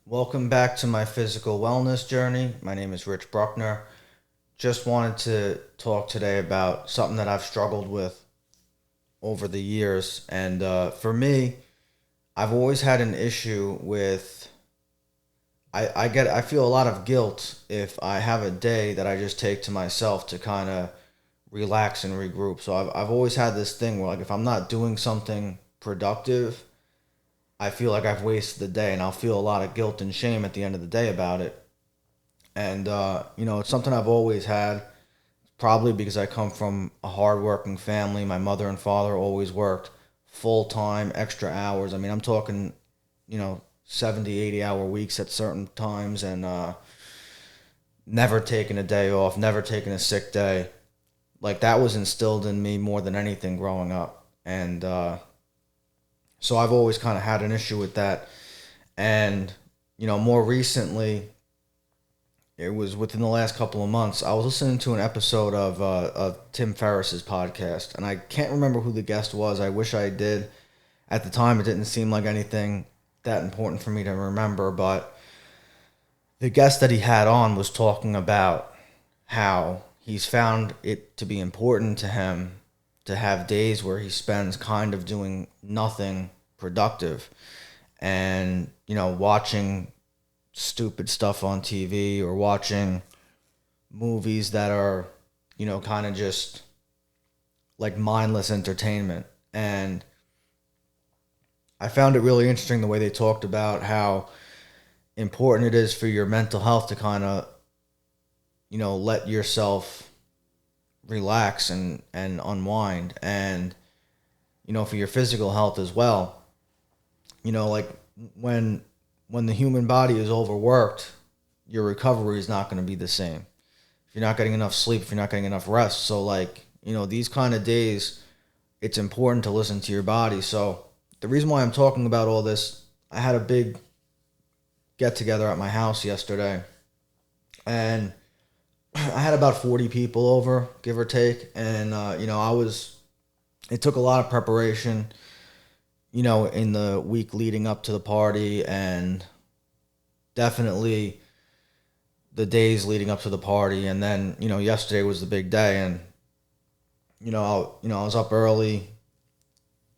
Welcome back to my physical wellness journey. My name is Rich Bruckner. Just wanted to talk today about something that I've struggled with over the years. And for me, I've always had an issue with I feel a lot of guilt if I have a day that I just take to myself to kind of relax and regroup. So I've always had this thing where like if I'm not doing something productive, I feel like I've wasted the day, and I'll feel a lot of guilt and shame at the end of the day about it. And it's something I've always had, probably because I come from a hardworking family. My mother and father always worked full time, extra hours. I mean, I'm talking, 70, 80 hour weeks at certain times, and never taking a day off, never taking a sick day. Like, that was instilled in me more than anything growing up. And so I've always kind of had an issue with that. And, more recently, it was within the last couple of months, I was listening to an episode of Tim Ferriss's podcast, and I can't remember who the guest was. I wish I did. At the time, it didn't seem like anything that important for me to remember, but the guest that he had on was talking about how he's found it to be important to him to have days where he spends kind of doing nothing productive and, watching stupid stuff on TV or watching movies that are, kind of just like mindless entertainment. And I found it really interesting the way they talked about how important it is for your mental health to kind of, let yourself relax and unwind. And, for your physical health as well. Like when when the human body is overworked, your recovery is not going to be the same. If you're not getting enough sleep, if you're not getting enough rest. So like, these kind of days, it's important to listen to your body. So the reason why I'm talking about all this, I had a big get together at my house yesterday, and I had about 40 people over, give or take. And, it took a lot of preparation, in the week leading up to the party, and definitely the days leading up to the party. And then, yesterday was the big day. And, I was up early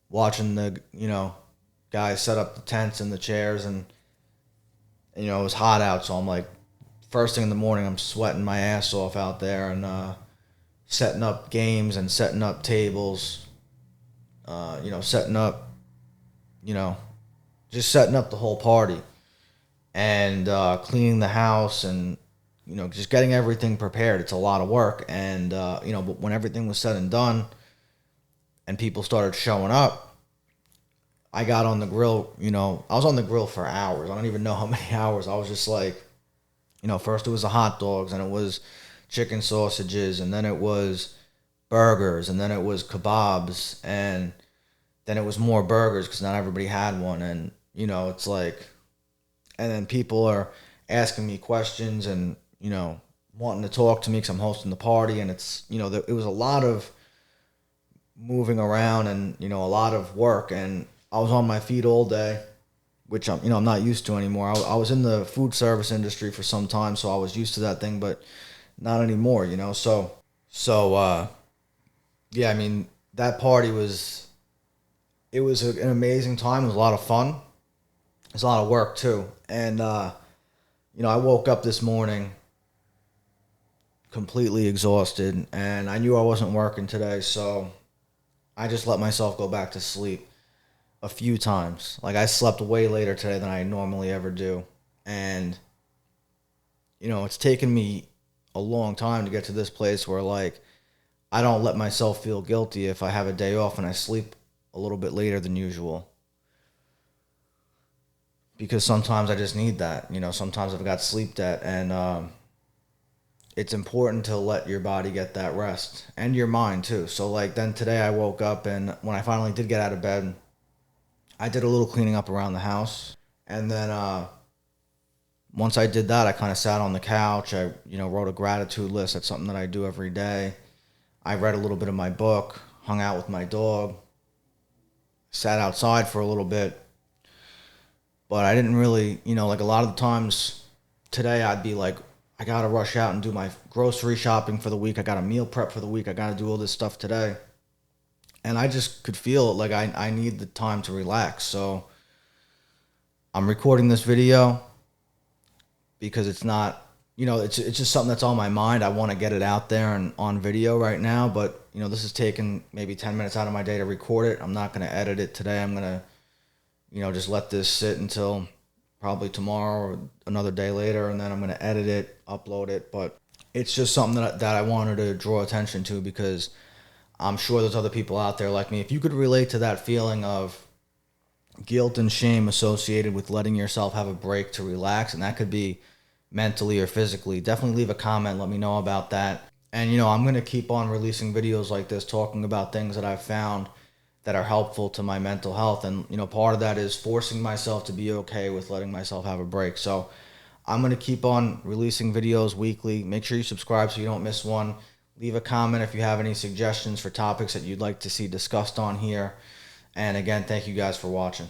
watching the, guys set up the tents and the chairs. And, it was hot out. So I'm like, first thing in the morning, I'm sweating my ass off out there and setting up games and setting up tables, setting up, you know, just setting up the whole party and cleaning the house and, just getting everything prepared. It's a lot of work. And, but when everything was said and done and people started showing up, I got on the grill, I was on the grill for hours. I don't even know how many hours. I was just like, first it was the hot dogs, and it was chicken sausages, and then it was burgers, and then it was kebabs, and then it was more burgers because not everybody had one. And, it's like, and then people are asking me questions and, wanting to talk to me because I'm hosting the party. And it's, it was a lot of moving around and, a lot of work. And I was on my feet all day, which I'm not used to anymore. I was in the food service industry for some time, so I was used to that thing, but not anymore, So, yeah, I mean, that party was, it was an amazing time. It was a lot of fun. It was a lot of work too. And, I woke up this morning completely exhausted, and I knew I wasn't working today, so I just let myself go back to sleep a few times. Like, I slept way later today than I normally ever do. And, it's taken me a long time to get to this place where, like, I don't let myself feel guilty if I have a day off and I sleep a little bit later than usual. Because sometimes I just need that. Sometimes I've got sleep debt, and it's important to let your body get that rest and your mind too. So, like, then today I woke up, and when I finally did get out of bed, I did a little cleaning up around the house. And then once I did that, I kind of sat on the couch. I, wrote a gratitude list. That's something that I do every day. I read a little bit of my book, hung out with my dog, sat outside for a little bit, But I didn't really, like a lot of the times today I'd be like, I gotta rush out and do my grocery shopping for the week. I gotta meal prep for the week. I gotta do all this stuff today. And I just could feel like I need the time to relax. So I'm recording this video because it's not, it's just something that's on my mind. I want to get it out there and on video right now. But, this is taking maybe 10 minutes out of my day to record it. I'm not going to edit it today. I'm going to, just let this sit until probably tomorrow or another day later. And then I'm going to edit it, upload it. But it's just something that I wanted to draw attention to because I'm sure there's other people out there like me. If you could relate to that feeling of guilt and shame associated with letting yourself have a break to relax, and that could be mentally or physically, definitely leave a comment. Let me know about that. And, I'm going to keep on releasing videos like this talking about things that I've found that are helpful to my mental health. And, part of that is forcing myself to be okay with letting myself have a break. So I'm going to keep on releasing videos weekly. Make sure you subscribe so you don't miss one. Leave a comment if you have any suggestions for topics that you'd like to see discussed on here. And again, thank you guys for watching.